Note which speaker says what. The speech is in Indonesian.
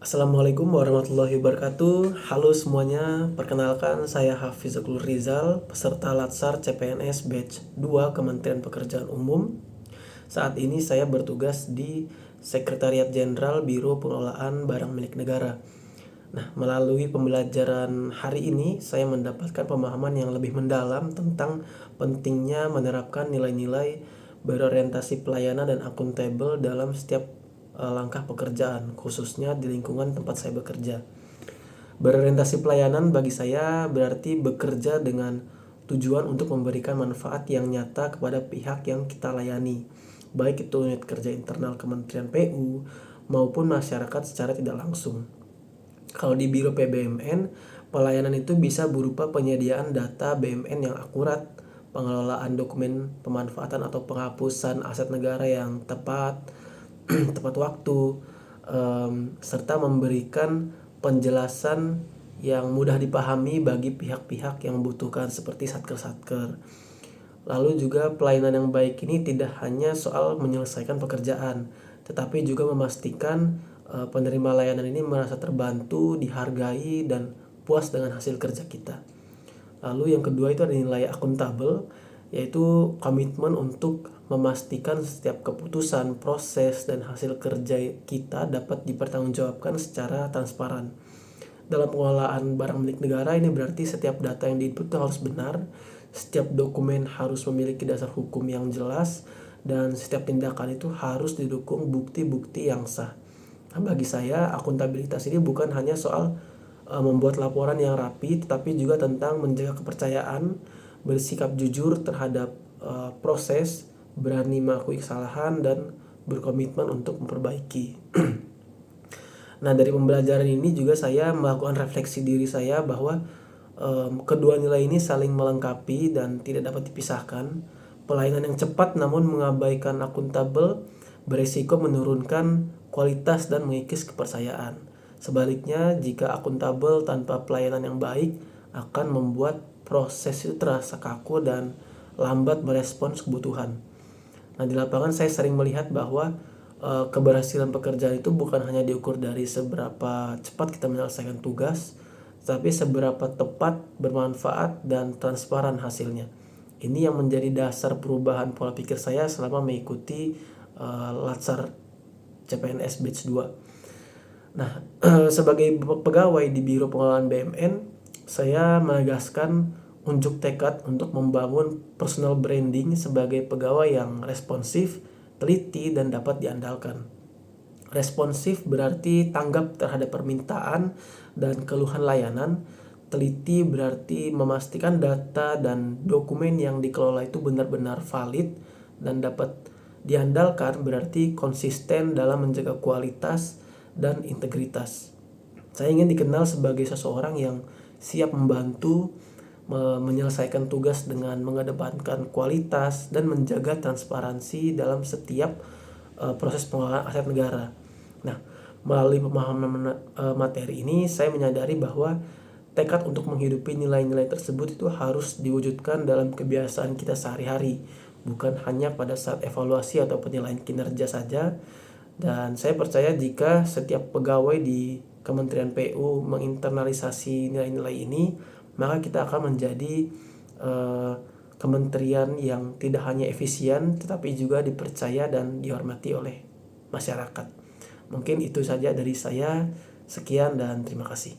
Speaker 1: Assalamualaikum warahmatullahi wabarakatuh. Halo semuanya, perkenalkan saya Hafizul Rizal, peserta Latsar CPNS Batch 2 Kementerian Pekerjaan Umum. Saat ini saya bertugas di Sekretariat Jenderal Biro Pengelolaan Barang Milik Negara. Nah, melalui pembelajaran hari ini, saya mendapatkan pemahaman yang lebih mendalam tentang pentingnya menerapkan nilai-nilai berorientasi pelayanan dan akuntabel dalam setiap langkah pekerjaan, khususnya di lingkungan tempat saya bekerja. Berorientasi pelayanan bagi saya berarti bekerja dengan tujuan untuk memberikan manfaat yang nyata kepada pihak yang kita layani, baik itu unit kerja internal Kementerian PU maupun masyarakat secara tidak langsung. Kalau di Biro PBMN, pelayanan itu bisa berupa penyediaan data BMN yang akurat, pengelolaan dokumen pemanfaatan atau penghapusan aset negara yang tepat, tepat waktu, serta memberikan penjelasan yang mudah dipahami bagi pihak-pihak yang membutuhkan seperti satker-satker. Lalu juga pelayanan yang baik ini tidak hanya soal menyelesaikan pekerjaan, tetapi juga memastikan penerima layanan ini merasa terbantu, dihargai, dan puas dengan hasil kerja kita. Lalu yang kedua itu ada nilai akuntabel, yaitu komitmen untuk memastikan setiap keputusan, proses, dan hasil kerja kita dapat dipertanggungjawabkan secara transparan. Dalam pengelolaan barang milik negara ini berarti setiap data yang diinput itu harus benar, setiap dokumen harus memiliki dasar hukum yang jelas, dan setiap tindakan itu harus didukung bukti-bukti yang sah. Nah, bagi saya akuntabilitas ini bukan hanya soal membuat laporan yang rapi, tetapi juga tentang menjaga kepercayaan, bersikap jujur terhadap proses, berani mengakui kesalahan, dan berkomitmen untuk memperbaiki. Nah, dari pembelajaran ini juga saya melakukan refleksi diri saya bahwa kedua nilai ini saling melengkapi dan tidak dapat dipisahkan. Pelayanan yang cepat namun mengabaikan akuntabel berisiko menurunkan kualitas dan mengikis kepercayaan. Sebaliknya, jika akuntabel tanpa pelayanan yang baik akan membuat proses itu terasa kaku dan lambat merespons kebutuhan. Nah, di lapangan saya sering melihat bahwa keberhasilan pekerjaan itu bukan hanya diukur dari seberapa cepat kita menyelesaikan tugas, tapi seberapa tepat, bermanfaat, dan transparan hasilnya. Ini yang menjadi dasar perubahan pola pikir saya selama mengikuti Latsar CPNS Batch 2. Nah, sebagai pegawai di Biro Pengelolaan BMN, saya menegaskan unjuk tekad untuk membangun personal branding sebagai pegawai yang responsif, teliti, dan dapat diandalkan. Responsif berarti tanggap terhadap permintaan dan keluhan layanan. Teliti berarti memastikan data dan dokumen yang dikelola itu benar-benar valid dan dapat diandalkan, berarti konsisten dalam menjaga kualitas dan integritas. Saya ingin dikenal sebagai seseorang yang siap membantu menyelesaikan tugas dengan mengedepankan kualitas dan menjaga transparansi dalam setiap proses pengelolaan aset negara. Nah, melalui pemahaman materi ini, saya menyadari bahwa tekad untuk menghidupi nilai-nilai tersebut itu harus diwujudkan dalam kebiasaan kita sehari-hari, bukan hanya pada saat evaluasi atau penilaian kinerja saja. Dan saya percaya jika setiap pegawai di Kementerian PU menginternalisasi nilai-nilai ini, maka kita akan menjadi kementerian yang tidak hanya efisien tetapi juga dipercaya dan dihormati oleh masyarakat. Mungkin itu saja dari saya. Sekian dan terima kasih.